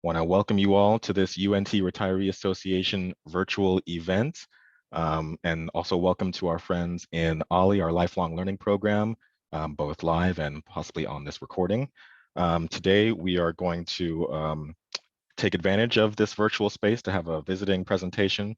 Want to welcome you all to this UNT Retiree Association virtual event. And also welcome to our friends in OLLI, our lifelong learning program, both live and possibly on this recording. Today, we are going to take advantage of this virtual space to have a visiting presentation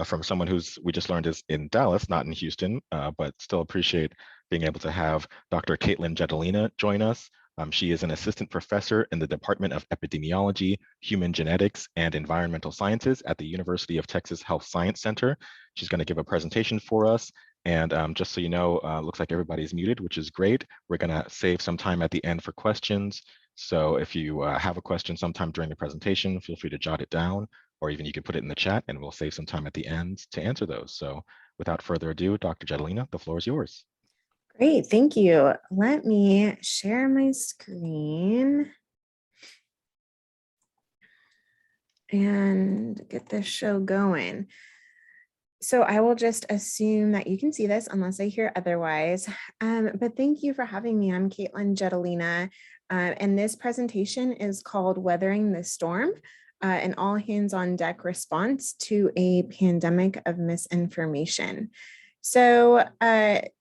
from someone we just learned is in Dallas, not in Houston, but still appreciate being able to have Dr. Caitlin Jedalina join us. She is an assistant professor in the Department of Epidemiology, Human Genetics, and Environmental Sciences at the University of Texas Health Science Center. She's going to give a presentation for us. And just so you know, looks like everybody's muted, which is great. We're going to save some time at the end for questions. So if you have a question sometime during the presentation, feel free to jot it down, or even you can put it in the chat and we'll save some time at the end to answer those. So without further ado, Dr. Jedalina, the floor is yours. Great, thank you. Let me share my screen and get this show going. So I will just assume that you can see this unless I hear otherwise. But thank you for having me. I'm Caitlin Jedalina, and this presentation is called Weathering the Storm, an all hands on deck response to a pandemic of misinformation. So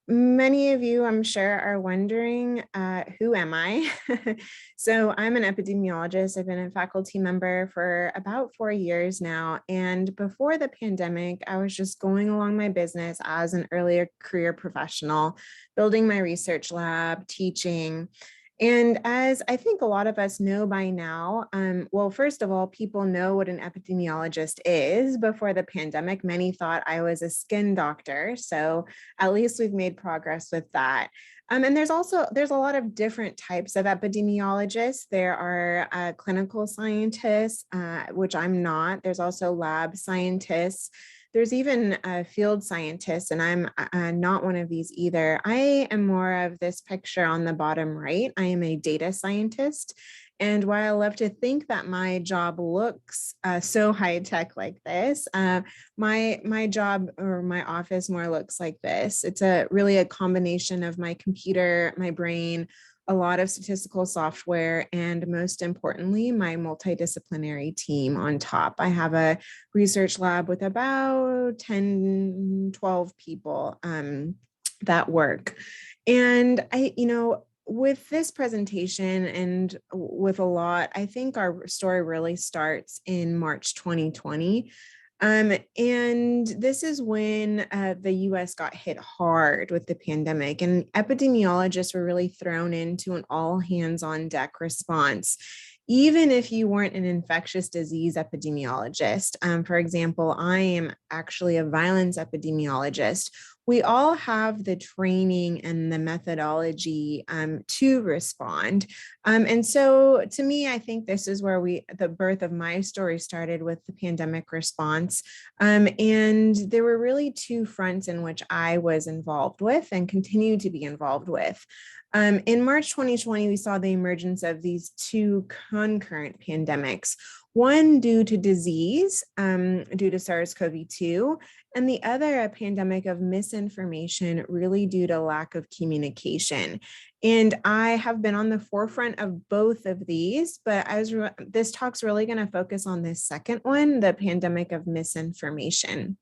many of you, I'm sure, are wondering, who am I? So I'm an epidemiologist. I've been a faculty member for about 4 years now. And before the pandemic, I was just going along my business as an earlier career professional, building my research lab, teaching. And as I think a lot of us know by now, well, first of all, people know what an epidemiologist is. Before the pandemic, many thought I was a skin doctor. So at least we've made progress with that. And there's a lot of different types of epidemiologists. There are clinical scientists, which I'm not. There's also lab scientists. There's even field scientists, and I'm not one of these either. I am more of this picture on the bottom right. I am a data scientist. And while I love to think that my job looks so high tech like this, my job or my office more looks like this. It's really a combination of my computer, my brain, a lot of statistical software, and most importantly, my multidisciplinary team on top. I have a research lab with about 10, 12 people that work. And with this presentation and with a lot, I think our story really starts in March 2020. And this is when the US got hit hard with the pandemic, and epidemiologists were really thrown into an all hands on deck response. Even if you weren't an infectious disease epidemiologist, for example, I am actually a violence epidemiologist. We all have the training and the methodology to respond. And so to me, I think this is where the birth of my story started with the pandemic response. And there were really two fronts in which I was involved with and continue to be involved with. In March 2020, we saw the emergence of these two concurrent pandemics, one due to disease, due to SARS-CoV-2, and the other a pandemic of misinformation, really due to lack of communication. And I have been on the forefront of both of these, but this talk's really going to focus on this second one, the pandemic of misinformation.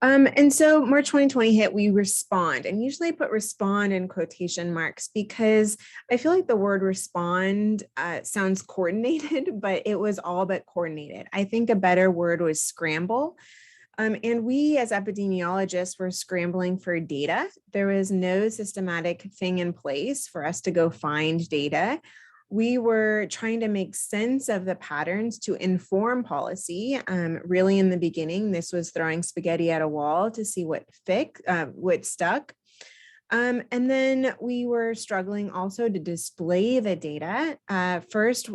And so March 2020 hit, we respond, and usually I put respond in quotation marks because I feel like the word respond sounds coordinated, but it was all but coordinated. I think a better word was scramble. And we as epidemiologists were scrambling for data. There was no systematic thing in place for us to go find data. We were trying to make sense of the patterns to inform policy. Really in the beginning, this was throwing spaghetti at a wall to see what stuck. And then we were struggling also to display the data. First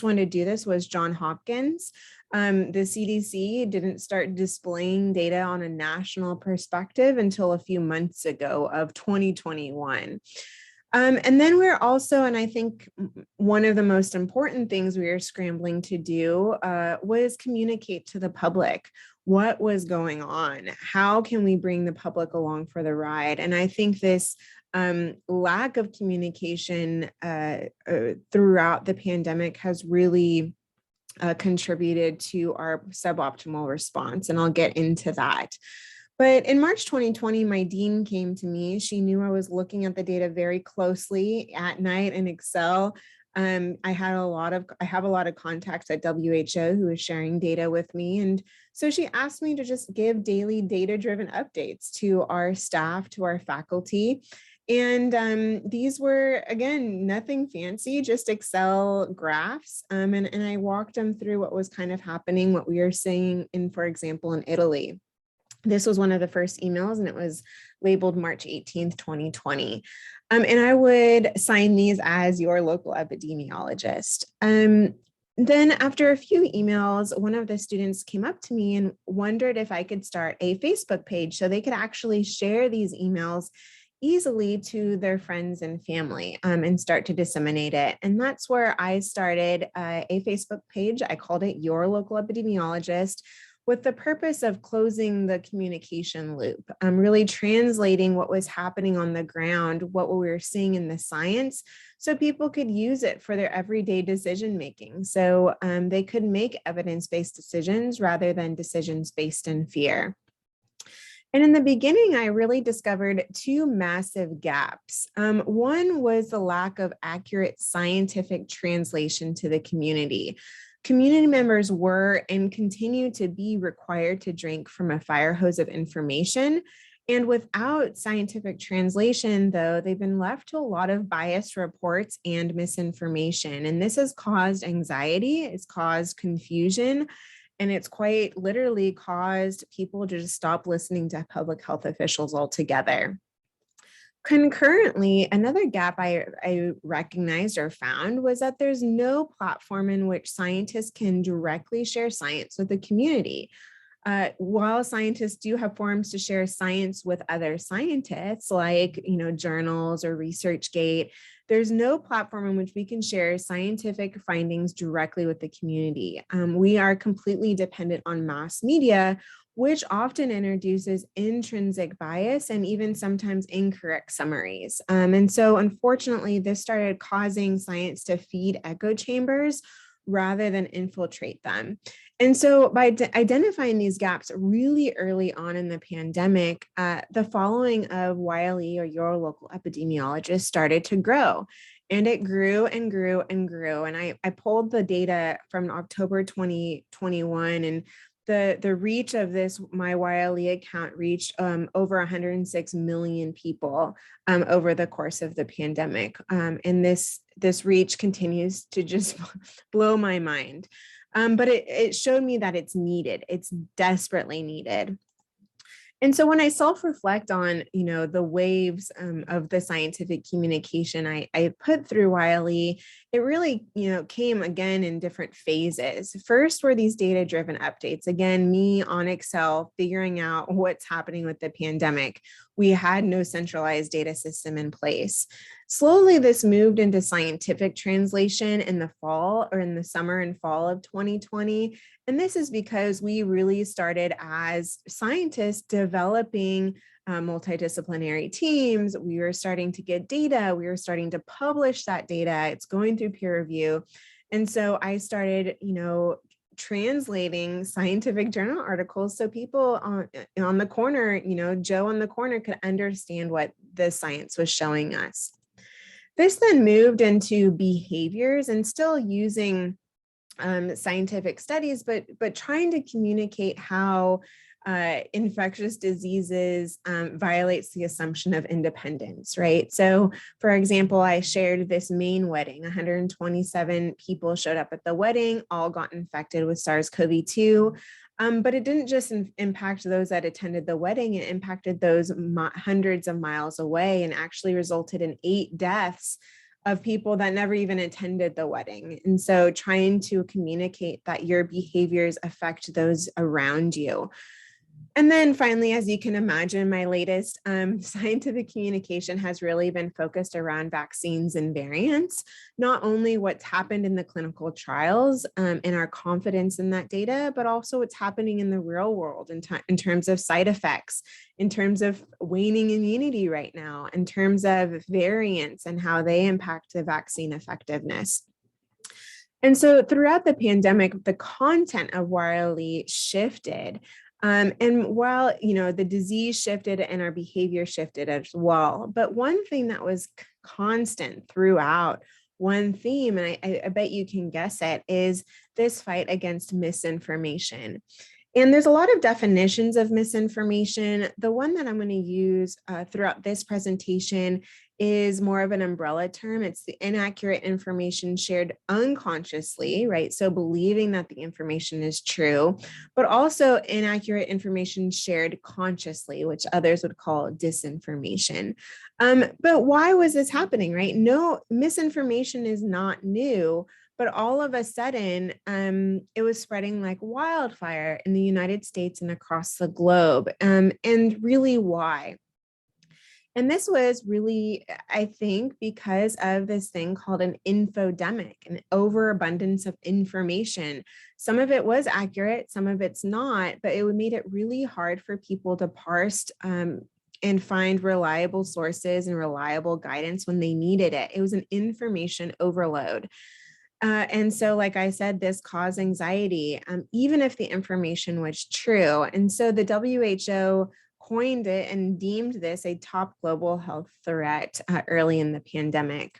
one to do this was Johns Hopkins. The CDC didn't start displaying data on a national perspective until a few months ago of 2021. And then we're also, and I think one of the most important things we were scrambling to do was communicate to the public what was going on. How can we bring the public along for the ride? And I think this lack of communication throughout the pandemic has really contributed to our suboptimal response. And I'll get into that. But in March 2020, my dean came to me. She knew I was looking at the data very closely at night in Excel. I have a lot of contacts at WHO who is sharing data with me. And so she asked me to just give daily data-driven updates to our staff, to our faculty. And these were, again, nothing fancy, just Excel graphs. And I walked them through what was kind of happening, what we are seeing in, for example, in Italy. This was one of the first emails, and it was labeled March 18th, 2020. And I would sign these as your local epidemiologist. Then after a few emails, one of the students came up to me and wondered if I could start a Facebook page so they could actually share these emails easily to their friends and family and start to disseminate it. And that's where I started a Facebook page. I called it Your Local Epidemiologist, with the purpose of closing the communication loop, really translating what was happening on the ground, what we were seeing in the science, so people could use it for their everyday decision making. So they could make evidence-based decisions rather than decisions based in fear. And in the beginning, I really discovered two massive gaps. One was the lack of accurate scientific translation to the community. Community members were and continue to be required to drink from a fire hose of information. And without scientific translation, though, they've been left to a lot of biased reports and misinformation. And this has caused anxiety, it's caused confusion, and it's quite literally caused people to just stop listening to public health officials altogether. Concurrently, another gap I recognized or found was that there's no platform in which scientists can directly share science with the community. While scientists do have forums to share science with other scientists, like journals or ResearchGate, there's no platform in which we can share scientific findings directly with the community. We are completely dependent on mass media, which often introduces intrinsic bias and even sometimes incorrect summaries. And so unfortunately, this started causing science to feed echo chambers rather than infiltrate them. And so by identifying these gaps really early on in the pandemic, the following of YLE, or Your Local Epidemiologist, started to grow. And it grew and grew and grew. And I pulled the data from October 2021, and the reach of this, my YLE account reached over 106 million people over the course of the pandemic. And this reach continues to just blow my mind. But it showed me that it's needed. It's desperately needed. And so when I self-reflect on, the waves of the scientific communication I put through YLE, it really, came again in different phases. First were these data-driven updates. Again, me on Excel, figuring out what's happening with the pandemic. We had no centralized data system in place. Slowly, this moved into scientific translation in the fall, or in the summer and fall of 2020. And this is because we really started as scientists developing multidisciplinary teams. We were starting to get data. We were starting to publish that data. It's going through peer review. And so I started, translating scientific journal articles so people on the corner, Joe on the corner, could understand what the science was showing us. This then moved into behaviors, and still using scientific studies, but trying to communicate how infectious diseases violates the assumption of independence, right? So for example, I shared this Maine wedding. 127 people showed up at the wedding, all got infected with SARS-CoV-2. But it didn't just impact those that attended the wedding, it impacted those hundreds of miles away, and actually resulted in 8 deaths of people that never even attended the wedding. And so trying to communicate that your behaviors affect those around you. And then finally, as you can imagine, my latest scientific communication has really been focused around vaccines and variants, not only what's happened in the clinical trials and our confidence in that data, but also what's happening in the real world in terms of side effects, in terms of waning immunity right now, in terms of variants and how they impact the vaccine effectiveness. And so throughout the pandemic, the content of Wiley shifted. And while, the disease shifted and our behavior shifted as well. But one thing that was constant throughout, one theme, and I bet you can guess it, is this fight against misinformation. And there's a lot of definitions of misinformation. The one that I'm going to use throughout this presentation is more of an umbrella term. It's the inaccurate information shared unconsciously, right? So believing that the information is true, but also inaccurate information shared consciously, which others would call disinformation. But why was this happening, right? No, misinformation is not new. But all of a sudden, it was spreading like wildfire in the United States and across the globe. And really, why? And this was really, I think, because of this thing called an infodemic, an overabundance of information. Some of it was accurate, some of it's not, but it made it really hard for people to parse and find reliable sources and reliable guidance when they needed it. It was an information overload. And so, like I said, this caused anxiety, even if the information was true. And so the WHO coined it and deemed this a top global health threat early in the pandemic.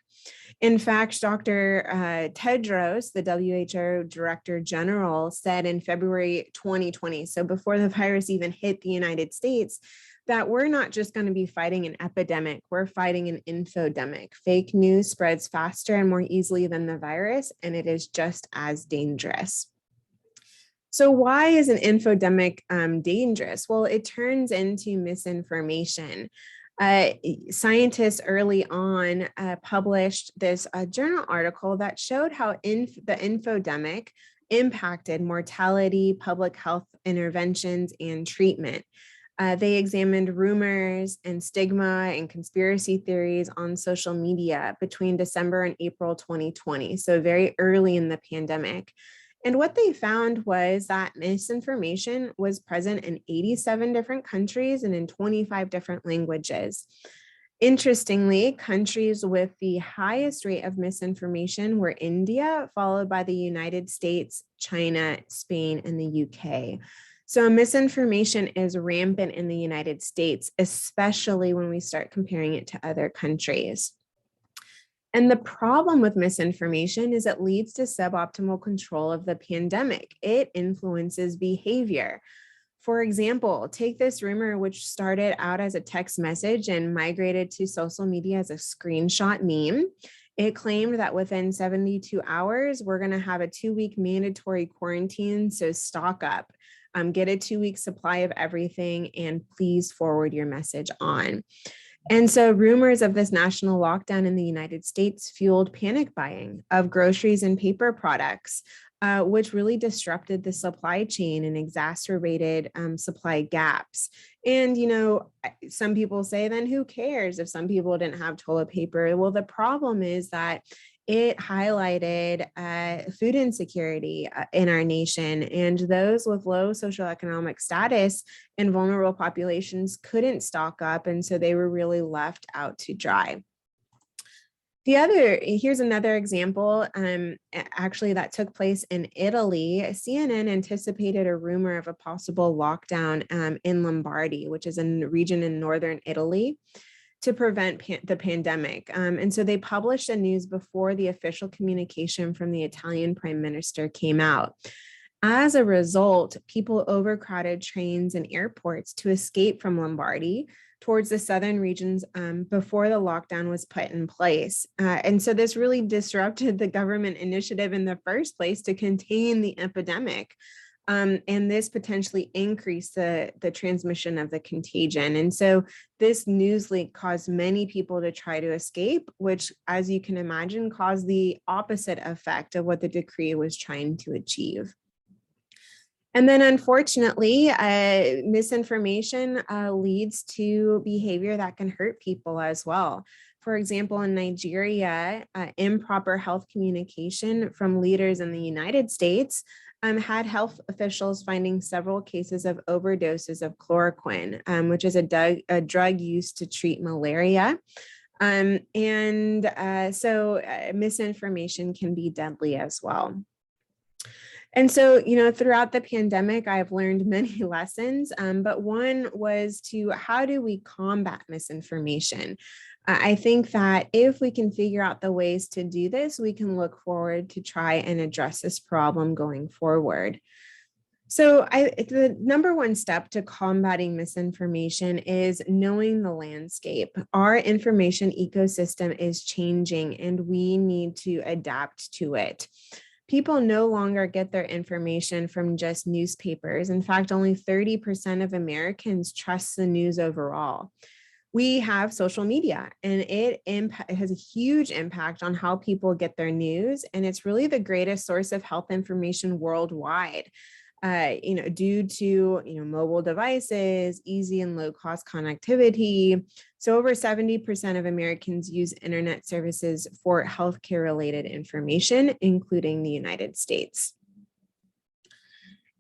In fact, Dr. Tedros, the WHO Director General, said in February 2020, so before the virus even hit the United States, that we're not just going to be fighting an epidemic, we're fighting an infodemic. Fake news spreads faster and more easily than the virus, and it is just as dangerous. So why is an infodemic dangerous? Well, it turns into misinformation. Scientists early on published this journal article that showed how the infodemic impacted mortality, public health interventions, and treatment. They examined rumors and stigma and conspiracy theories on social media between December and April 2020, so very early in the pandemic. And what they found was that misinformation was present in 87 different countries and in 25 different languages. Interestingly, countries with the highest rate of misinformation were India, followed by the United States, China, Spain, and the UK. So misinformation is rampant in the United States, especially when we start comparing it to other countries. And the problem with misinformation is it leads to suboptimal control of the pandemic. It influences behavior. For example, take this rumor, which started out as a text message and migrated to social media as a screenshot meme. It claimed that within 72 hours, we're going to have a 2-week mandatory quarantine. So stock up, get a 2-week supply of everything, and please forward your message on. And so rumors of this national lockdown in the United States fueled panic buying of groceries and paper products, which really disrupted the supply chain and exacerbated supply gaps. And, some people say, then who cares if some people didn't have toilet paper? Well, the problem is that it highlighted food insecurity in our nation, and those with low socioeconomic status and vulnerable populations couldn't stock up, and so they were really left out to dry. Here's another example, actually that took place in Italy. CNN anticipated a rumor of a possible lockdown in Lombardy, which is a region in northern Italy, to prevent the pandemic. And so they published the news before the official communication from the Italian Prime Minister came out. As a result, people overcrowded trains and airports to escape from Lombardy towards the southern regions before the lockdown was put in place. And so this really disrupted the government initiative in the first place to contain the epidemic. And this potentially increased the transmission of the contagion. And so this news leak caused many people to try to escape, which, as you can imagine, caused the opposite effect of what the decree was trying to achieve. And then unfortunately, misinformation leads to behavior that can hurt people as well. For example, in Nigeria, improper health communication from leaders in the United States had health officials finding several cases of overdoses of chloroquine, which is a drug used to treat malaria. So misinformation can be deadly as well. And so, throughout the pandemic, I've learned many lessons, but one was to how do we combat misinformation? I think that if we can figure out the ways to do this, we can look forward to try and address this problem going forward. So the number one step to combating misinformation is knowing the landscape. Our information ecosystem is changing and we need to adapt to it. People no longer get their information from just newspapers. In fact, only 30% of Americans trust the news overall. We have social media and it has a huge impact on how people get their news. And it's really the greatest source of health information worldwide. Due to mobile devices, easy and low cost connectivity. So over 70% of Americans use internet services for healthcare related information, including the United States.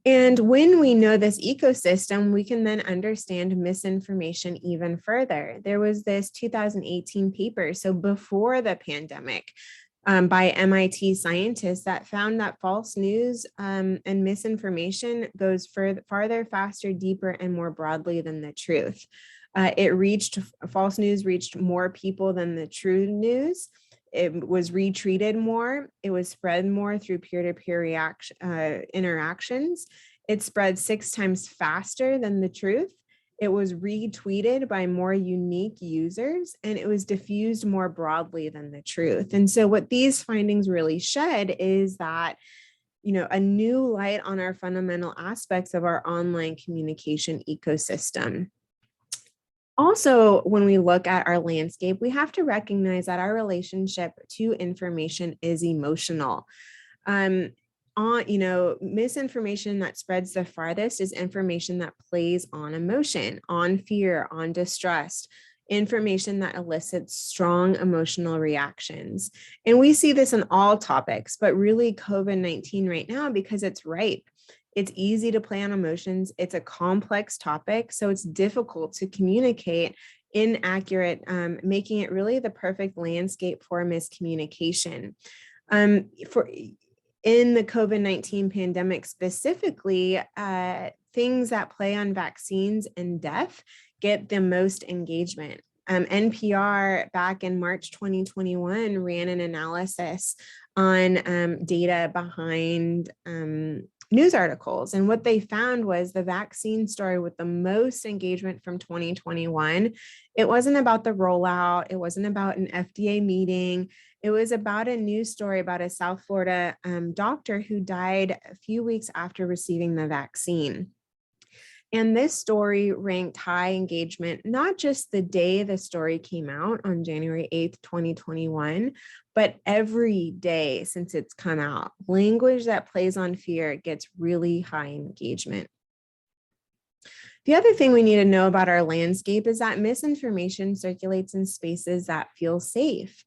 And when we know this ecosystem, we can then understand misinformation even further. There was this 2018 paper, so before the pandemic, by MIT scientists that found that false news and misinformation goes farther, faster, deeper, and more broadly than the truth. False news reached more people than the true news. It was retweeted more. It was spread more through peer-to-peer interactions. It spread 6 times faster than the truth. It was retweeted by more unique users, and it was diffused more broadly than the truth. And so what these findings really shed is that, a new light on our fundamental aspects of our online communication ecosystem. Also, when we look at our landscape, we have to recognize that our relationship to information is emotional. Misinformation that spreads the farthest is information that plays on emotion, on fear, on distrust, information that elicits strong emotional reactions. And we see this in all topics, but really COVID-19 right now, because it's ripe. It's easy to play on emotions. It's a complex topic, so it's difficult to communicate inaccurate, making it really the perfect landscape for miscommunication. In the COVID-19 pandemic specifically, things that play on vaccines and death get the most engagement. NPR back in March 2021 ran an analysis on data behind news articles. And what they found was the vaccine story with the most engagement from 2021. It wasn't about the rollout. It wasn't about an FDA meeting. It was about a news story about a South Florida doctor who died a few weeks after receiving the vaccine. And this story ranked high engagement, not just the day the story came out on January 8th, 2021, but every day since it's come out. Language that plays on fear gets really high engagement. The other thing we need to know about our landscape is that misinformation circulates in spaces that feel safe.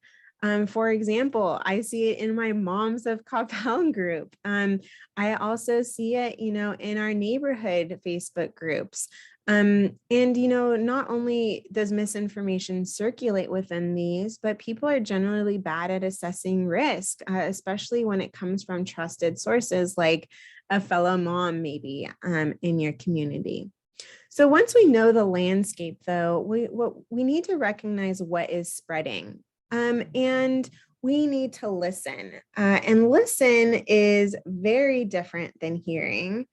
For example, I see it in my Moms of Capel group. I also see it, in our neighborhood Facebook groups. Not only does misinformation circulate within these, but people are generally bad at assessing risk, especially when it comes from trusted sources like a fellow mom, maybe in your community. So once we know the landscape, though, we need to recognize what is spreading. And we need to listen. And listen is very different than hearing.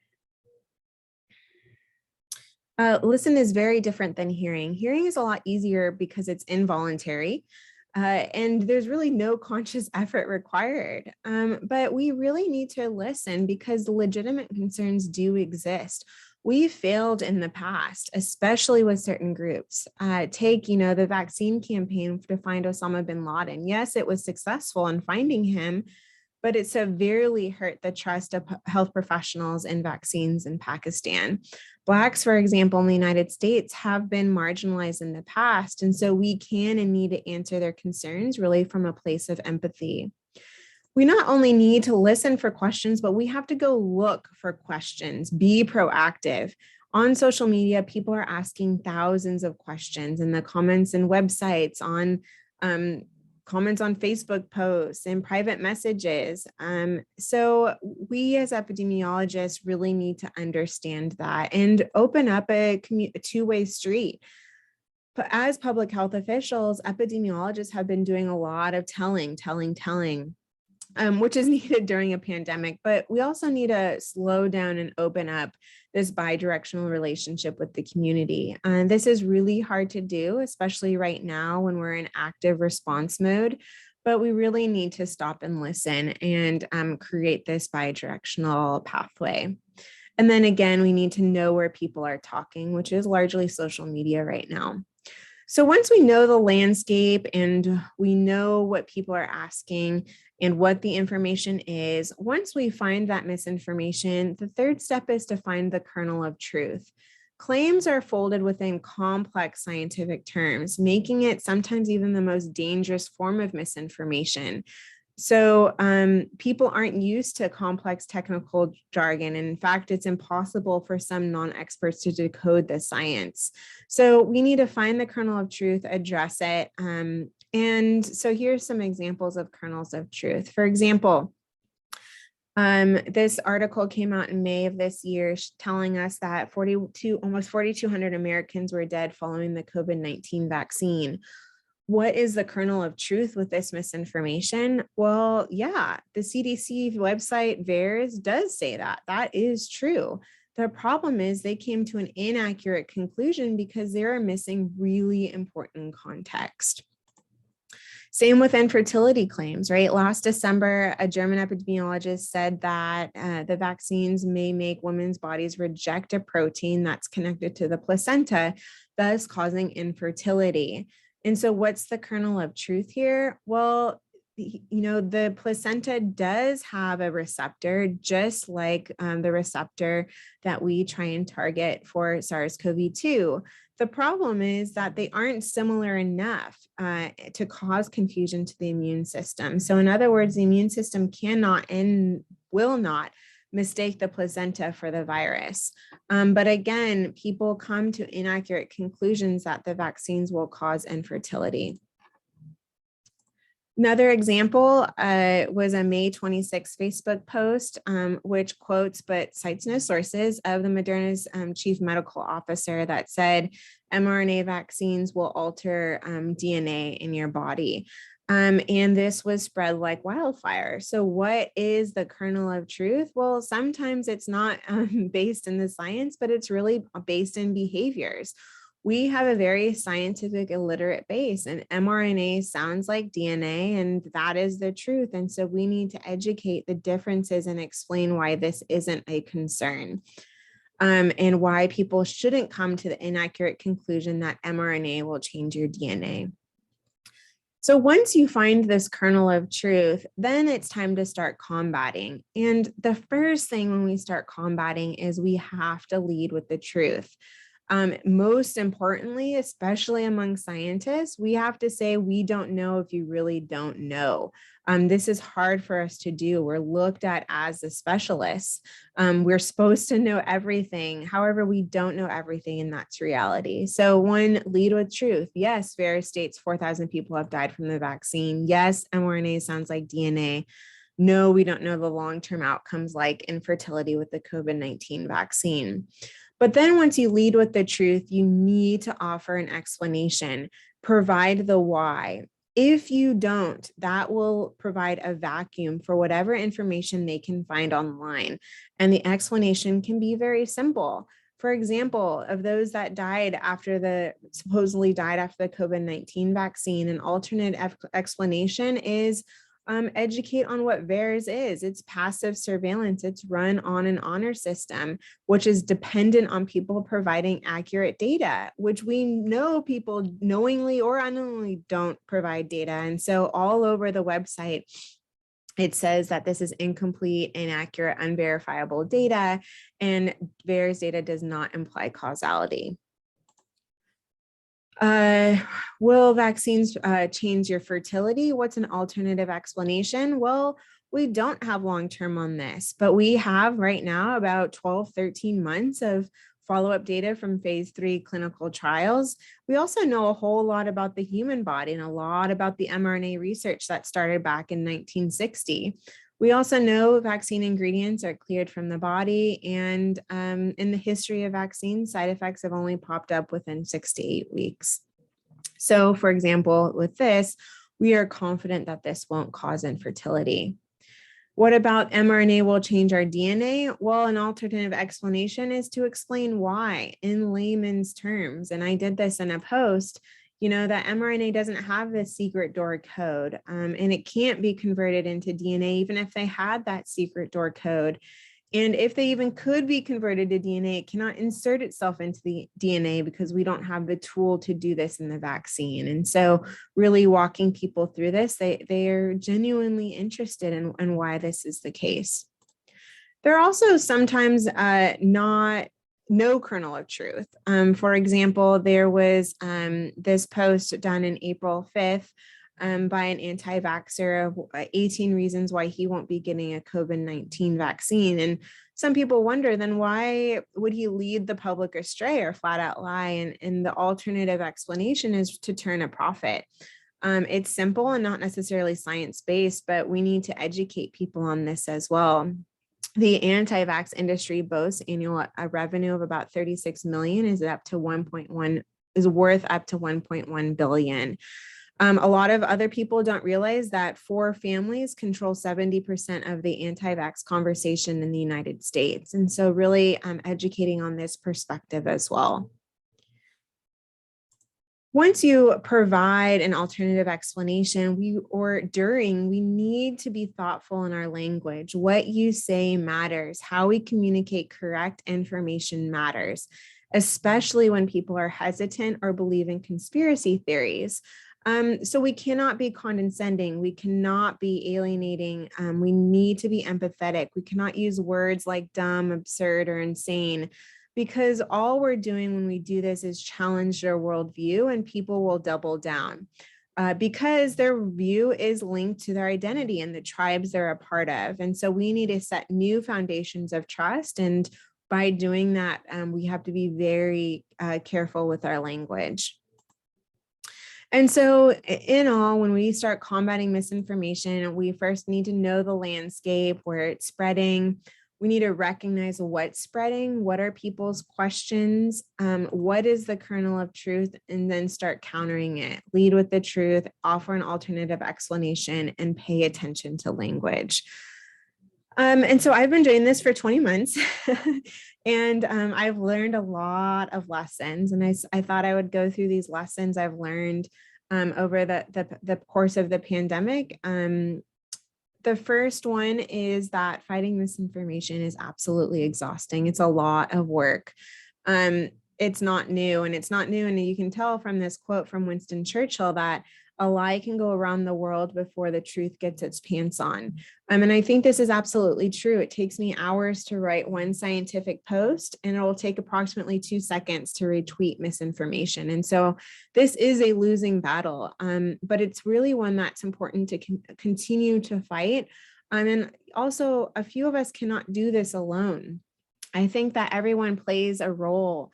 Listen is very different than hearing. Hearing is a lot easier because it's involuntary. And there's really no conscious effort required. But we really need to listen because legitimate concerns do exist. We failed in the past, especially with certain groups. Take, the vaccine campaign to find Osama bin Laden. Yes, it was successful in finding him, but it severely hurt the trust of health professionals in vaccines in Pakistan. Blacks, for example, in the United States have been marginalized in the past, and so we can and need to answer their concerns really from a place of empathy. We not only need to listen for questions, but we have to go look for questions, be proactive. On social media, people are asking thousands of questions in the comments and websites, on comments on Facebook posts and private messages. So we as epidemiologists really need to understand that and open up a two-way street. But as public health officials, epidemiologists have been doing a lot of telling, which is needed during a pandemic, but we also need to slow down and open up this bi-directional relationship with the community. And this is really hard to do, especially right now when we're in active response mode, but we really need to stop and listen and create this bi-directional pathway. And then again, we need to know where people are talking, which is largely social media right now. So once we know the landscape and we know what people are asking and what the information is, once we find that misinformation, the third step is to find the kernel of truth. Claims are folded within complex scientific terms, making it sometimes even the most dangerous form of misinformation. So people aren't used to complex technical jargon. In fact, it's impossible for some non-experts to decode the science. So we need to find the kernel of truth, address it. And so here's some examples of kernels of truth. For example, this article came out in May of this year telling us that almost 4,200 Americans were dead following the COVID-19 vaccine. What is the kernel of truth with this misinformation? Well, yeah, the CDC website VAERS does say that. That is true. The problem is they came to an inaccurate conclusion because they are missing really important context. Same with infertility claims, right? Last December, a German epidemiologist said that the vaccines may make women's bodies reject a protein that's connected to the placenta, thus causing infertility. And so what's the kernel of truth here? Well, the placenta does have a receptor, just like the receptor that we try and target for SARS-CoV-2. The problem is that they aren't similar enough to cause confusion to the immune system. So in other words, the immune system cannot and will not mistake the placenta for the virus. But again, people come to inaccurate conclusions that the vaccines will cause infertility. Another example was a May 26 Facebook post, which quotes but cites no sources of the Moderna's chief medical officer that said mRNA vaccines will alter DNA in your body. And this was spread like wildfire. So what is the kernel of truth? Well, sometimes it's not based in the science, but it's really based in behaviors. We have a very scientific illiterate base, and mRNA sounds like DNA, and that is the truth. And so we need to educate the differences and explain why this isn't a concern. And why people shouldn't come to the inaccurate conclusion that mRNA will change your DNA. So once you find this kernel of truth, then it's time to start combating. And the first thing when we start combating is we have to lead with the truth. Most importantly, especially among scientists, we have to say, we don't know if you really don't know. This is hard for us to do. We're looked at as the specialists. We're supposed to know everything. However, we don't know everything, and that's reality. So one, lead with truth. Yes, VAERS states 4,000 people have died from the vaccine. Yes, mRNA sounds like DNA. No, we don't know the long-term outcomes like infertility with the COVID-19 vaccine. But then once you lead with the truth, you need to offer an explanation, provide the why. If you don't, that will provide a vacuum for whatever information they can find online. And the explanation can be very simple. For example, of those that supposedly died after the COVID-19 vaccine, an alternate explanation is educate on what VAERS is. It's passive surveillance. It's run on an honor system, which is dependent on people providing accurate data, which we know people knowingly or unknowingly don't provide data. And so all over the website, It says that this is incomplete, inaccurate, unverifiable data, and VAERS data does not imply causality. Will vaccines change your fertility? What's an alternative explanation? Well, we don't have long-term on this, but we have right now about 12, 13 months of follow-up data from phase 3 clinical trials. We also know a whole lot about the human body and a lot about the mRNA research that started back in 1960. We also know vaccine ingredients are cleared from the body, and in the history of vaccines, side effects have only popped up within 6 to 8 weeks. So, for example, with this, we are confident that this won't cause infertility. What about mRNA will change our DNA? Well, an alternative explanation is to explain why in layman's terms. And I did this in a post, that mRNA doesn't have this secret door code, and it can't be converted into DNA, even if they had that secret door code. And if they even could be converted to DNA, it cannot insert itself into the DNA because we don't have the tool to do this in the vaccine. And so really walking people through this, they are genuinely interested in why this is the case. There are also sometimes no kernel of truth. For example, there was this post done in April 5th by an anti-vaxxer of 18 reasons why he won't be getting a COVID-19 vaccine. And some people wonder, then why would he lead the public astray or flat out lie? And the alternative explanation is to turn a profit. It's simple and not necessarily science-based, but we need to educate people on this as well. The anti-vax industry boasts annual revenue of about 36 million, is worth up to 1.1 billion. A lot of other people don't realize that 4 families control 70% of the anti-vax conversation in the United States. And so really educating on this perspective as well. Once you provide an alternative explanation, we need to be thoughtful in our language. What you say matters. How we communicate correct information matters, especially when people are hesitant or believe in conspiracy theories. So we cannot be condescending. We cannot be alienating. We need to be empathetic. We cannot use words like dumb, absurd, or insane, because all we're doing when we do this is challenge their worldview, and people will double down because their view is linked to their identity and the tribes they're a part of. And so we need to set new foundations of trust. And by doing that, we have to be very careful with our language. And so in all, when we start combating misinformation, we first need to know the landscape, where it's spreading. We need to recognize what's spreading, what are people's questions, what is the kernel of truth, and then start countering it. Lead with the truth, offer an alternative explanation, and pay attention to language. And so I've been doing this for 20 months and I've learned a lot of lessons, and I thought I would go through these lessons I've learned over the course of the pandemic. The first one is that fighting misinformation is absolutely exhausting. It's a lot of work. It's not new, and you can tell from this quote from Winston Churchill that a lie can go around the world before the truth gets its pants on. And I think this is absolutely true. It takes me hours to write one scientific post, and it will take approximately 2 seconds to retweet misinformation. And so this is a losing battle, but it's really one that's important to continue to fight. And also, a few of us cannot do this alone. I think that everyone plays a role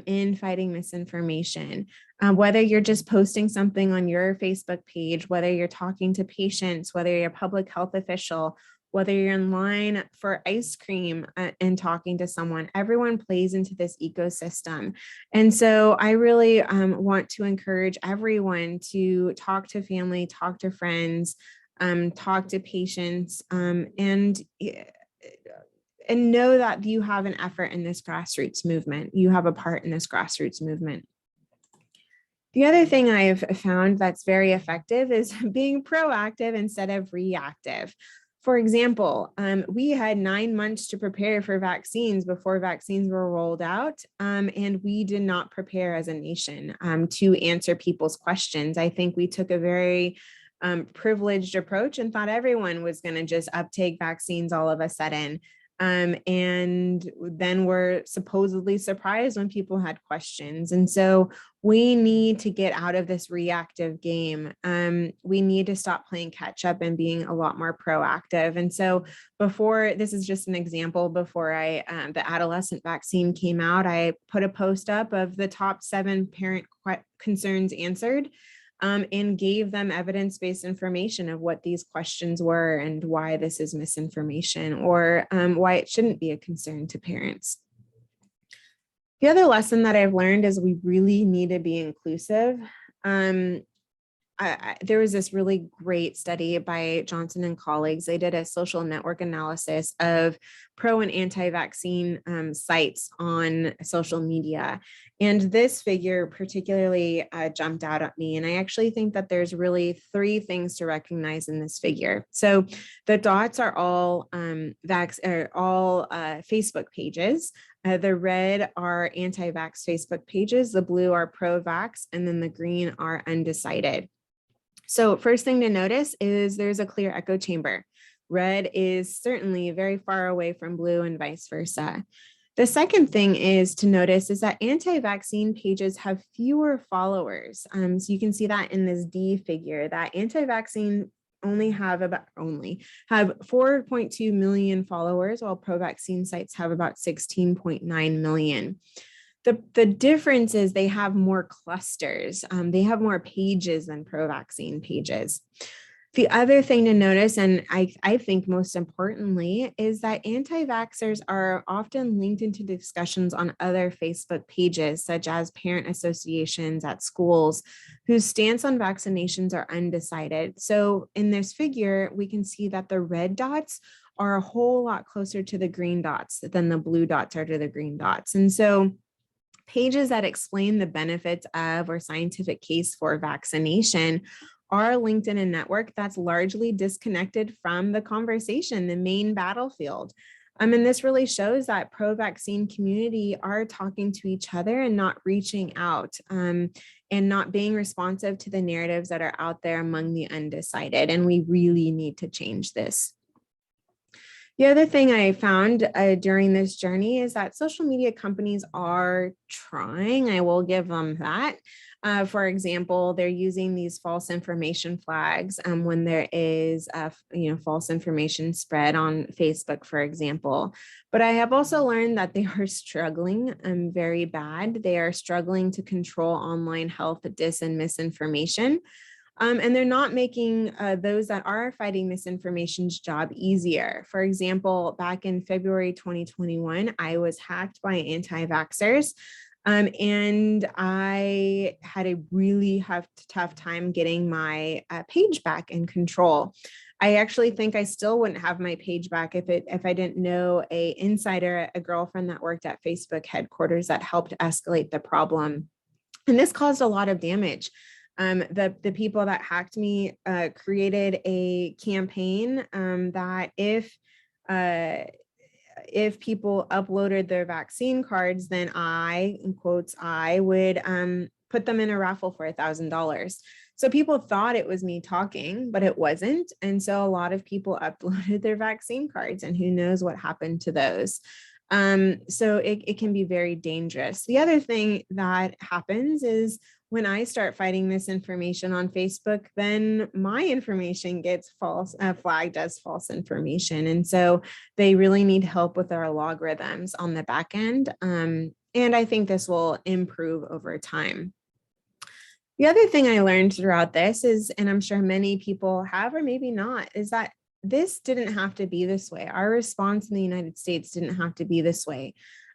in fighting misinformation. Whether you're just posting something on your Facebook page, whether you're talking to patients, whether you're a public health official, whether you're in line for ice cream and talking to someone, everyone plays into this ecosystem. And so I really want to encourage everyone to talk to family, talk to friends, talk to patients, and know that you have an effort in this grassroots movement. You have a part in this grassroots movement. The other thing I've found that's very effective is being proactive instead of reactive. For example, we had 9 months to prepare for vaccines before vaccines were rolled out, and we did not prepare as a nation to answer people's questions. I think we took a very privileged approach and thought everyone was going to just uptake vaccines all of a sudden. And then were supposedly surprised when people had questions. And so we need to get out of this reactive game. We need to stop playing catch up and being a lot more proactive. And so before, this is just an example, before the adolescent vaccine came out, I put a post up of the top 7 parent concerns answered. And gave them evidence-based information of what these questions were and why this is misinformation, or why it shouldn't be a concern to parents. The other lesson that I've learned is we really need to be inclusive. There was this really great study by Johnson and colleagues. They did a social network analysis of pro and anti-vaccine sites on social media. And this figure particularly jumped out at me. And I actually think that there's really 3 things to recognize in this figure. So the dots are all Facebook pages. The red are anti-vax Facebook pages, the blue are pro-vax, and then the green are undecided. So first thing to notice is there's a clear echo chamber. Red is certainly very far away from blue and vice versa. The second thing is to notice is that anti-vaccine pages have fewer followers. So you can see that in this D figure, that anti-vaccine have 4.2 million followers, while pro-vaccine sites have about 16.9 million. The difference is they have more clusters. They have more pages than pro-vaccine pages. The other thing to notice, and I think most importantly, is that anti-vaxxers are often linked into discussions on other Facebook pages, such as parent associations at schools, whose stance on vaccinations are undecided. So in this figure, we can see that the red dots are a whole lot closer to the green dots than the blue dots are to the green dots. And so pages that explain the benefits of or scientific case for vaccination are linked in a network that's largely disconnected from the conversation, the main battlefield. And this really shows that pro-vaccine community are talking to each other and not reaching out, and not being responsive to the narratives that are out there among the undecided. And we really need to change this. The other thing I found during this journey is that social media companies are trying. I will give them that. For example, they're using these false information flags when there is false information spread on Facebook, for example. But I have also learned that they are struggling very bad. They are struggling to control online health dis and misinformation. And they're not making those that are fighting misinformation's job easier. For example, back in February 2021, I was hacked by anti-vaxxers. And I had a really tough time getting my page back in control. I actually think I still wouldn't have my page back if I didn't know a insider, a girlfriend that worked at Facebook headquarters that helped escalate the problem. And this caused a lot of damage. The people that hacked me created a campaign that if people uploaded their vaccine cards, then I, in quotes, I would put them in a raffle for $1,000. So people thought it was me talking, but it wasn't. And so a lot of people uploaded their vaccine cards, and who knows what happened to those. So it can be very dangerous. The other thing that happens is when I start fighting misinformation on Facebook, then my information gets flagged as false information. And so they really need help with our logarithms on the back end. And I think this will improve over time. The other thing I learned throughout this is, and I'm sure many people have, or maybe not, is that this didn't have to be this way. Our response in the United States didn't have to be this way.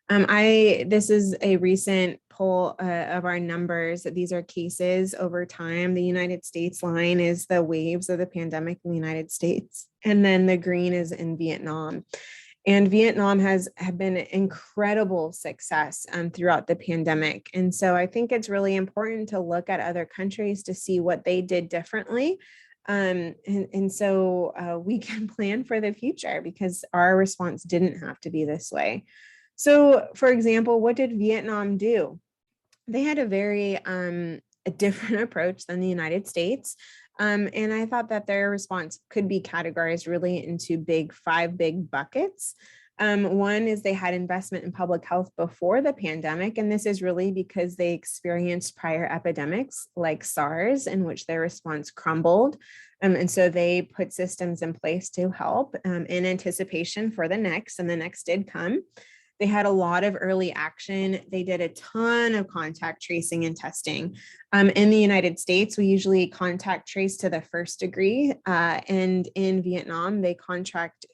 This is a recent poll of our numbers. These are cases over time. The United States line is the waves of the pandemic in the United States, and then the green is in Vietnam. And Vietnam have been an incredible success throughout the pandemic. And so I think it's really important to look at other countries to see what they did differently. So we can plan for the future, because our response didn't have to be this way. So, for example, what did Vietnam do? They had a very a different approach than the United States. And I thought that their response could be categorized really into five big buckets. One is they had investment in public health before the pandemic, and this is really because they experienced prior epidemics like SARS, in which their response crumbled. And so they put systems in place to help in anticipation for the next, and the next did come. They had a lot of early action. They did a ton of contact tracing and testing. In the United States, we usually contact trace to the first degree, and in Vietnam, they contact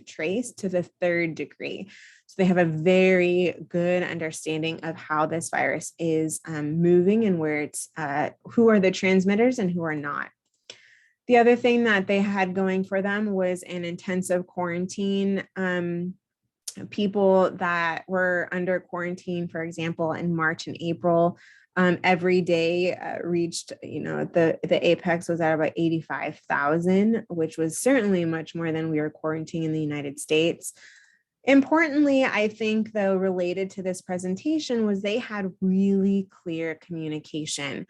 trace to the third degree. So they have a very good understanding of how this virus is moving and where it's, who are the transmitters and who are not. The other thing that they had going for them was an intensive quarantine. People that were under quarantine, for example, in March and April, every day reached, the apex was at about 85,000, which was certainly much more than we were quarantining in the United States. Importantly, I think, though, related to this presentation was they had really clear communication.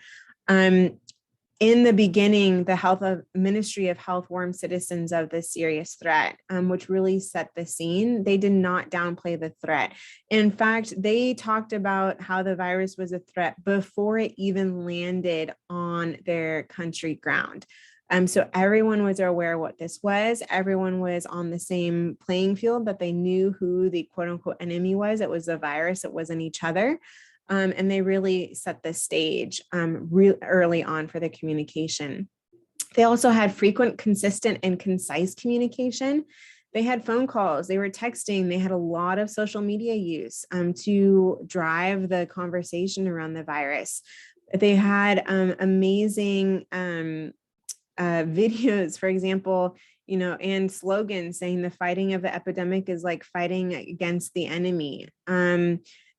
In the beginning, the Ministry of Health warned citizens of this serious threat, which really set the scene. They did not downplay the threat. In fact, they talked about how the virus was a threat before it even landed on their country ground. So everyone was aware what this was. Everyone was on the same playing field, but they knew who the quote unquote enemy was. It was the virus. It wasn't each other. And they really set the stage real early on for the communication. They also had frequent, consistent, and concise communication. They had phone calls, they were texting, they had a lot of social media use to drive the conversation around the virus. They had amazing videos, for example, and slogans saying the fighting of the epidemic is like fighting against the enemy.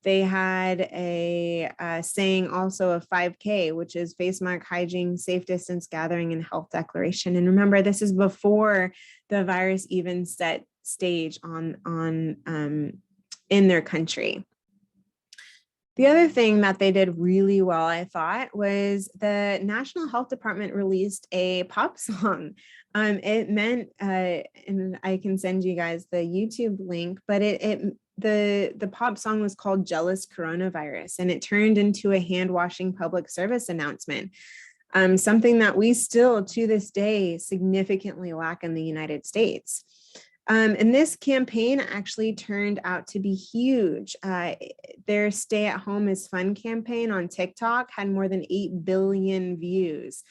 They had a saying also of 5K, which is face mask, hygiene, safe distance gathering, and health declaration. And remember, this is before the virus even set stage on in their country. The other thing that they did really well, I thought, was the National Health Department released a pop song. It meant, and I can send you guys the YouTube link, but the pop song was called Jealous Coronavirus, and it turned into a hand-washing public service announcement, something that we still, to this day, significantly lack in the United States. And this campaign actually turned out to be huge. Their Stay at Home is Fun campaign on TikTok had more than 8 billion views.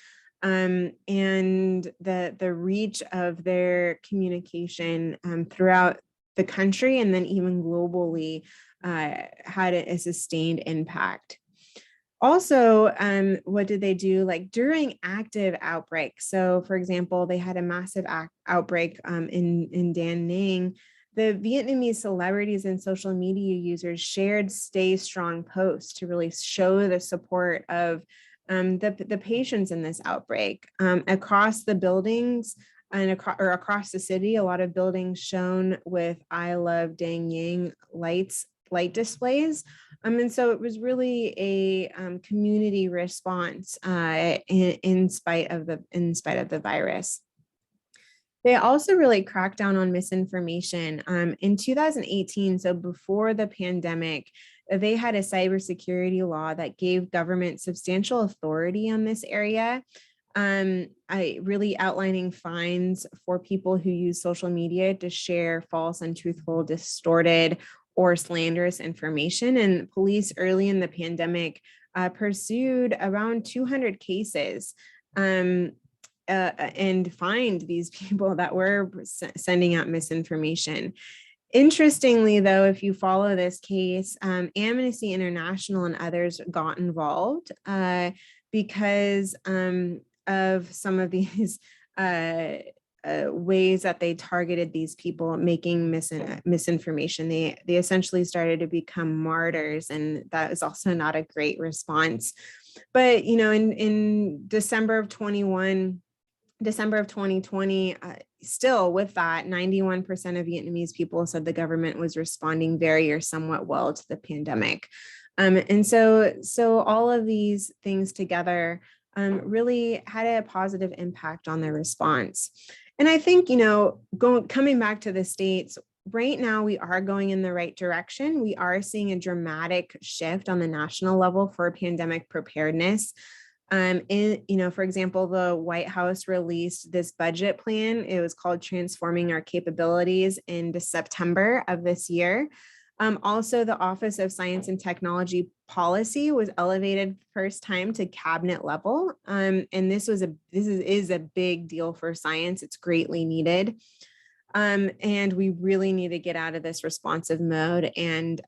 And the reach of their communication throughout the country and then even globally had a sustained impact. Also, what did they do? Like during active outbreaks. So, for example, they had a massive outbreak in Da Nang. The Vietnamese celebrities and social media users shared Stay Strong posts to really show the support of the patients in this outbreak. Across the buildings and across the city, a lot of buildings shone with "I Love Da Nang" light displays. And so it was really a community response in spite of the virus. They also really cracked down on misinformation. In 2018, so before the pandemic, they had a cybersecurity law that gave government substantial authority on this area. Really outlining fines for people who use social media to share false, untruthful, distorted, or slanderous information. And police early in the pandemic pursued around 200 cases and fined these people that were sending out misinformation. Interestingly, though, if you follow this case, Amnesty International and others got involved because of some of these ways that they targeted these people making misinformation. They essentially started to become martyrs, and that is also not a great response. But in December of 2020, still with that, 91% of Vietnamese people said the government was responding very or somewhat well to the pandemic. And so all of these things together really had a positive impact on their response. And I think, coming back to the states, right now we are going in the right direction. We are seeing a dramatic shift on the national level for pandemic preparedness. For example, the White House released this budget plan. It was called Transforming Our Capabilities in September of this year. Also, the Office of Science and Technology Policy was elevated first time to cabinet level, and this is a big deal for science. It's greatly needed, and we really need to get out of this responsive mode and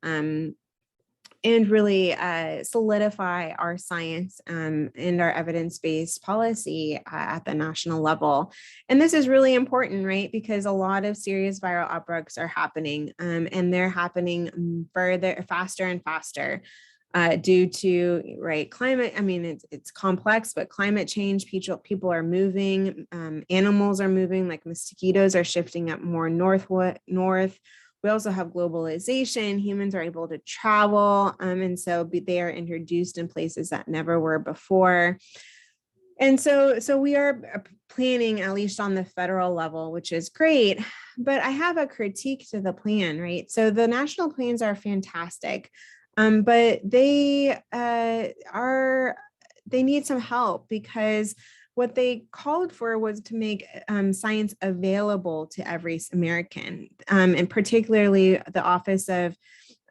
really solidify our science and our evidence-based policy at the national level. And this is really important, right? Because a lot of serious viral outbreaks are happening, and they're happening faster and faster due to, right, climate. I mean, it's complex, but climate change, people are moving, animals are moving, like mosquitoes are shifting up more north. We also have globalization. Humans are able to travel, and so they are introduced in places that never were before. And so we are planning, at least on the federal level, which is great. But I have a critique to the plan, right? So the national plans are fantastic, but they need some help, because what they called for was to make science available to every American, and particularly the Office of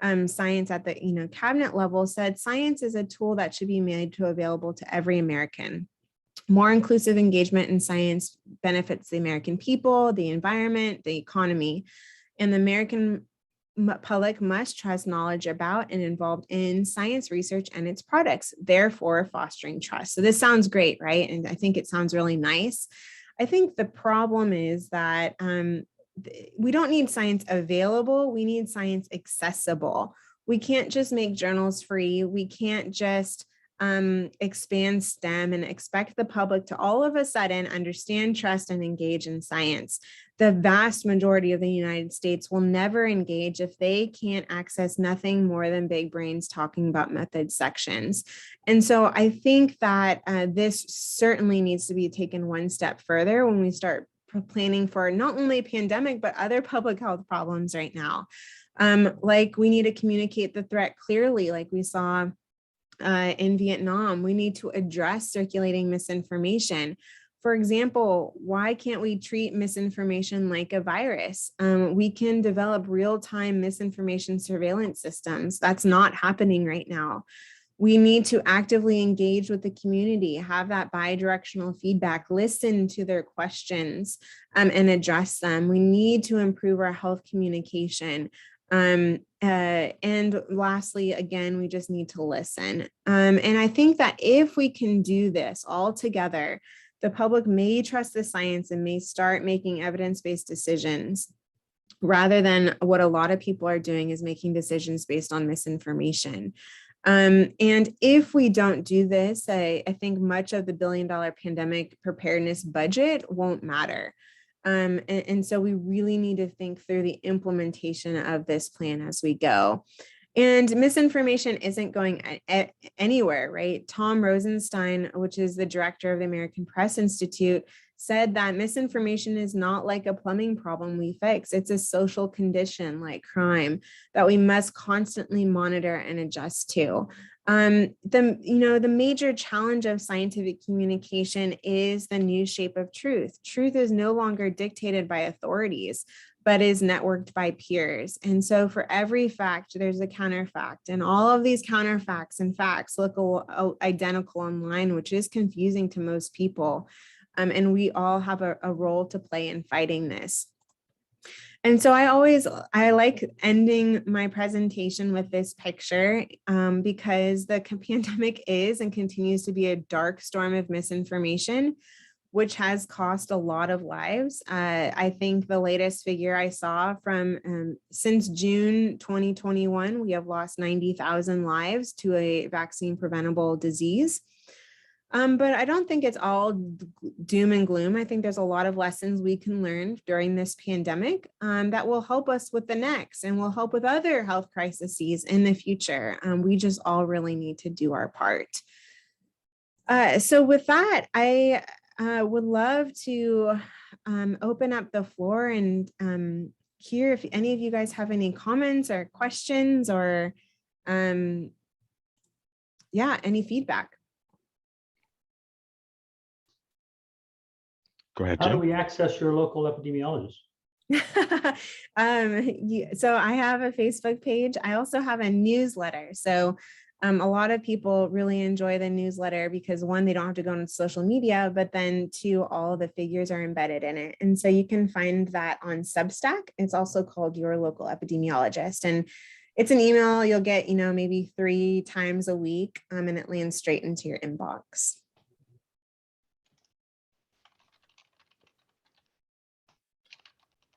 Science at the cabinet level said science is a tool that should be made available to every American. More inclusive engagement in science benefits the American people, the environment, the economy, and the American public must trust knowledge about and involved in science research and its products, therefore fostering trust. So this sounds great, right? And I think it sounds really nice. I think the problem is that we don't need science available. We need science accessible. We can't just make journals free. We can't just expand STEM and expect the public to all of a sudden understand, trust, and engage in science. The vast majority of the United States will never engage if they can't access nothing more than big brains talking about method sections. And so I think that this certainly needs to be taken one step further when we start planning for not only a pandemic, but other public health problems right now. Like we need to communicate the threat clearly, like we saw in Vietnam. We need to address circulating misinformation. For example, why can't we treat misinformation like a virus? We can develop real-time misinformation surveillance systems. That's not happening right now. We need to actively engage with the community, have that bi-directional feedback, listen to their questions and address them. We need to improve our health communication. And lastly, again, we just need to listen. And I think that if we can do this all together, the public may trust the science and may start making evidence-based decisions, rather than what a lot of people are doing is making decisions based on misinformation. And if we don't do this, I think much of the $1 billion pandemic preparedness budget won't matter. And so we really need to think through the implementation of this plan as we go. And misinformation isn't going anywhere, right? Tom Rosenstein, which is the director of the American Press Institute, said that misinformation is not like a plumbing problem we fix. It's a social condition like crime that we must constantly monitor and adjust to. The major challenge of scientific communication is the new shape of truth. Truth is no longer dictated by authorities, but is networked by peers. And so for every fact, there's a counterfact, and all of these counterfacts and facts look identical online, which is confusing to most people. And we all have a role to play in fighting this. And so I like ending my presentation with this picture because the pandemic is and continues to be a dark storm of misinformation, which has cost a lot of lives. I think the latest figure I saw from since June 2021, we have lost 90,000 lives to a vaccine preventable disease. But I don't think it's all doom and gloom. I think there's a lot of lessons we can learn during this pandemic that will help us with the next and will help with other health crises in the future. We just all really need to do our part. So with that, I would love to open up the floor and hear if any of you guys have any comments or questions or um, yeah, any feedback. Go ahead, How do Jim. we access your local epidemiologist? So I have a Facebook page. I also have a newsletter. So a lot of people really enjoy the newsletter because one, they don't have to go on social media, but then two, all the figures are embedded in it. And so you can find that on Substack. It's also called Your Local Epidemiologist. And it's an email you'll get, maybe 3 times a week, and it lands straight into your inbox.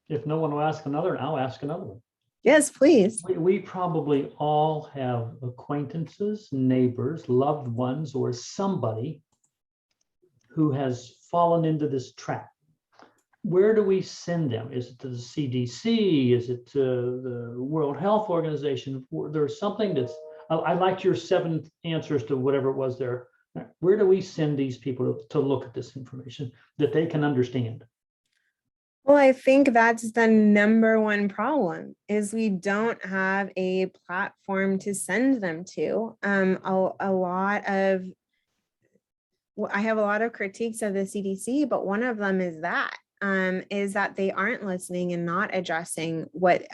If no one will ask another, I'll ask another one. Yes, please. We probably all have acquaintances, neighbors, loved ones, or somebody who has fallen into this trap. Where do we send them? Is it to the CDC? Is it to the World Health Organization? There's something that's, I liked your 7 answers to whatever it was there. Where do we send these people to look at this information that they can understand? Well, I think that's the number one problem is we don't have a platform to send them to. A lot of, I have a lot of critiques of the CDC, but one of them is that they aren't listening and not addressing what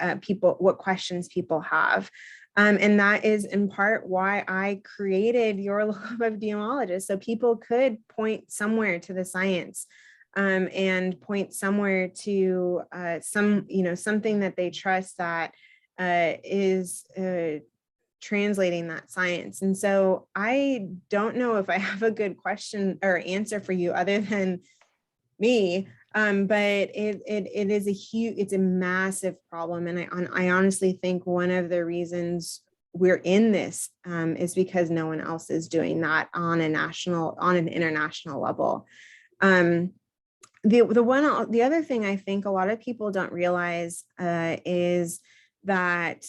questions people have. And that is in part why I created Your Local Epidemiologist, so people could point somewhere to the science and point somewhere to something that they trust that is translating that science. And so I don't know if I have a good question or answer for you other than me. But it is it's a massive problem. And I honestly think one of the reasons we're in this is because no one else is doing that on an international level. The other thing I think a lot of people don't realize is that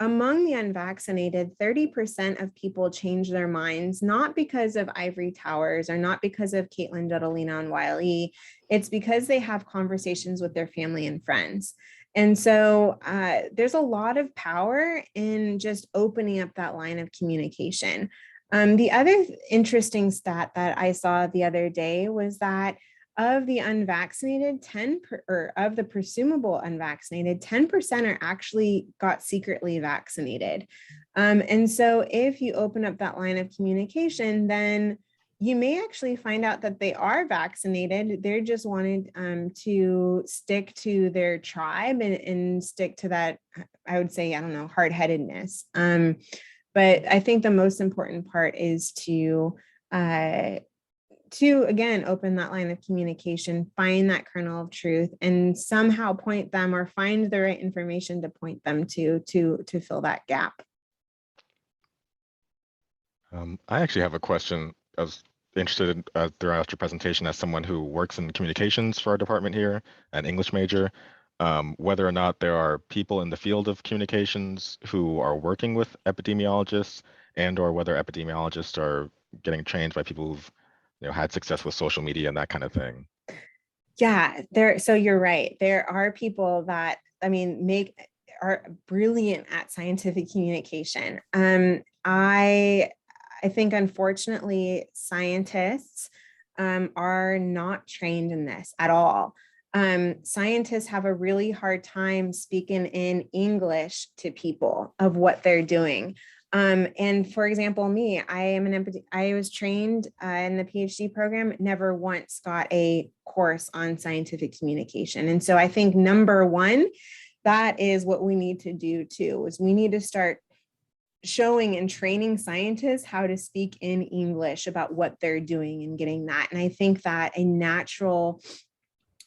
among the unvaccinated, 30% of people change their minds, not because of ivory towers or not because of Caitlin, Judelina, and Wiley. It's because they have conversations with their family and friends. And so there's a lot of power in just opening up that line of communication. The other interesting stat that I saw the other day was that of the unvaccinated, or of the presumable unvaccinated, 10% are actually got secretly vaccinated. And so if you open up that line of communication, then you may actually find out that they are vaccinated. They're just wanted to stick to their tribe and stick to that, I would say, I don't know, hard-headedness. But I think the most important part is to again open that line of communication, find that kernel of truth, and somehow point them or find the right information to point them to fill that gap. I actually have a question. I was interested in, throughout your presentation as someone who works in communications for our department here, an English major, whether or not there are people in the field of communications who are working with epidemiologists, and or whether epidemiologists are getting trained by people who've had success with social media and that kind of thing. Yeah, so you're right. There are people that, are brilliant at scientific communication. I think unfortunately scientists are not trained in this at all. Scientists have a really hard time speaking in English to people of what they're doing. And for example, me, I was trained in the PhD program, never once got a course on scientific communication. And so I think number one, that is what we need to do too, is we need to start showing and training scientists how to speak in English about what they're doing and getting that. And I think that a natural,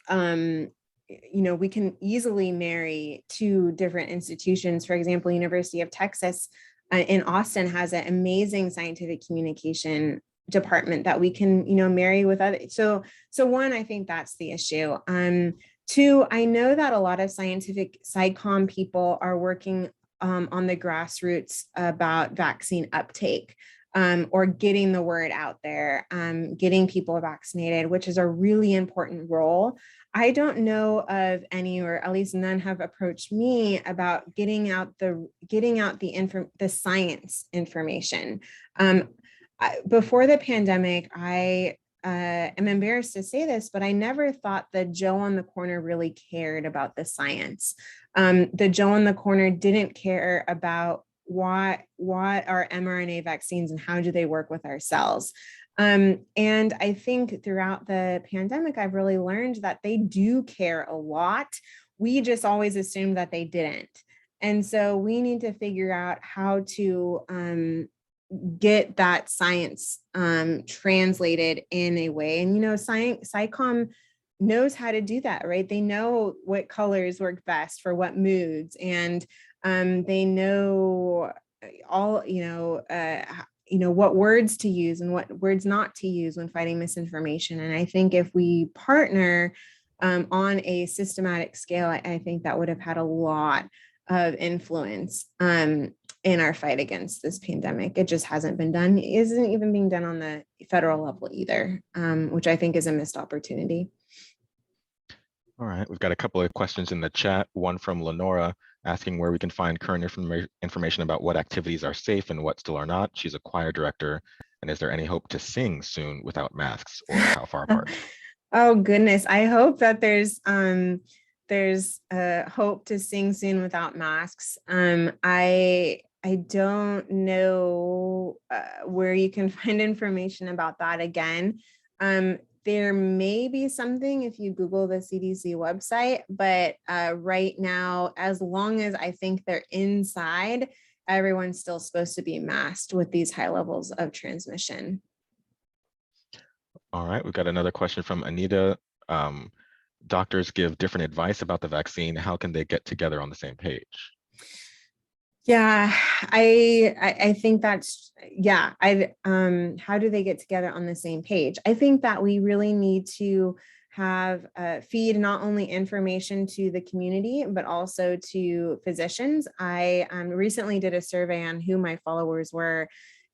we can easily marry 2 different institutions. For example, University of Texas in Austin has an amazing scientific communication department that we can, marry with other. So one, I think that's the issue. 2, I know that a lot of scientific psychom people are working on the grassroots about vaccine uptake. or getting the word out there, getting people vaccinated, which is a really important role. I don't know of any, or at least none have approached me about getting out the science information. Before the pandemic, I am embarrassed to say this, but I never thought that Joe on the corner really cared about the science. The Joe on the corner didn't care about what are mRNA vaccines and how do they work with our cells. And I think throughout the pandemic, I've really learned that they do care a lot. We just always assumed that they didn't. And so we need to figure out how to get that science translated in a way. And, SciComm knows how to do that, right? They know what colors work best for what moods, and they know all, what words to use and what words not to use when fighting misinformation. And I think if we partner on a systematic scale, I think that would have had a lot of influence in our fight against this pandemic. It just hasn't been done. It isn't even being done on the federal level either, which I think is a missed opportunity. All right, we've got a couple of questions in the chat. One from Lenora asking where we can find current information about what activities are safe and what still are not. She's a choir director. And is there any hope to sing soon without masks, or how far apart? Oh goodness, I hope that there's hope to sing soon without masks. I don't know where you can find information about that again. There may be something if you Google the CDC website, but right now, as long as I think they're inside, everyone's still supposed to be masked with these high levels of transmission. All right, we've got another question from Anita. Doctors give different advice about the vaccine. How can they get together on the same page? Yeah, I think that's, yeah. How do they get together on the same page? I think that we really need to have feed not only information to the community, but also to physicians. I recently did a survey on who my followers were,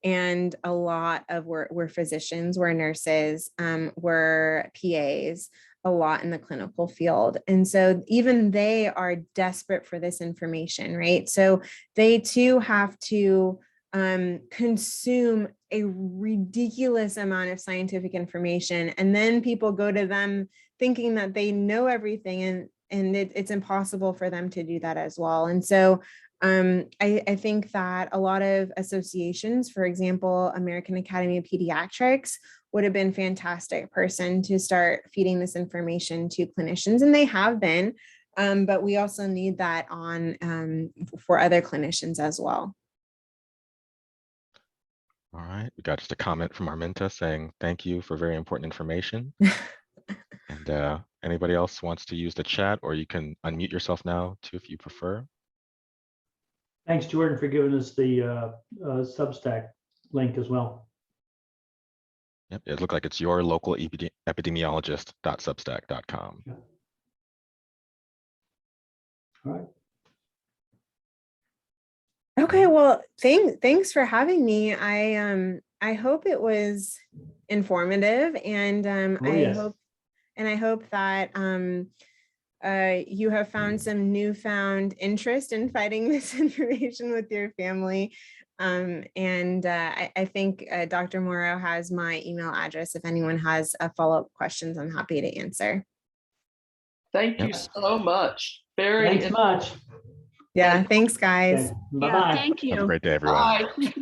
and a lot of were physicians, were nurses, were PAs, a lot in the clinical field. And so even they are desperate for this information, right? So they too have to consume a ridiculous amount of scientific information. And then people go to them thinking that they know everything, and it's impossible for them to do that as well. And so I think that a lot of associations, for example, American Academy of Pediatrics, would have been fantastic person to start feeding this information to clinicians, and they have been, but we also need that on for other clinicians as well. All right, we got just a comment from Arminta saying, thank you for very important information. And anybody else wants to use the chat, or you can unmute yourself now too if you prefer. Thanks, Jordan, for giving us the Substack link as well. Yep, it looked like it's your local epidemiologist.substack.com. Yeah. All right. Okay, well, thanks for having me. I hope it was informative, and Yes. I hope that you have found some newfound interest in fighting misinformation with your family. I think Dr. Morrow has my email address. If anyone has follow-up questions, I'm happy to answer. Thank you so much. Thanks much. Yeah, thanks, guys. Okay. Bye-bye. Thank you. Have a great day, everyone. Bye.